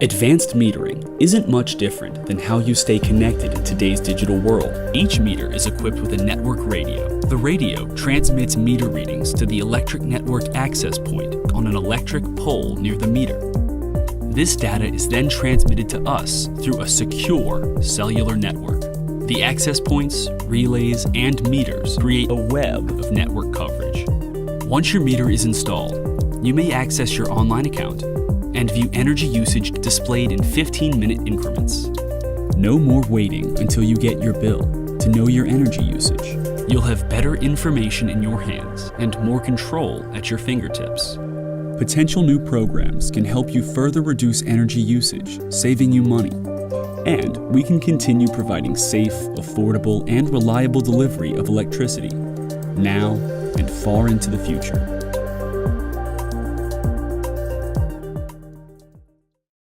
Advanced metering isn't much different than how you stay connected in today's digital world. Each meter is equipped with a network radio. The radio transmits meter readings to the electric network access point on an electric pole near the meter. This data is then transmitted to us through a secure cellular network. The access points, relays, and meters create a web of network coverage. Once your meter is installed, you may access your online account and view energy usage displayed in 15-minute increments. No more waiting until you get your bill to know your energy usage. You'll have better information in your hands and more control at your fingertips. Potential new programs can help you further reduce energy usage, saving you money. And we can continue providing safe, affordable, and reliable delivery of electricity, now and far into the future.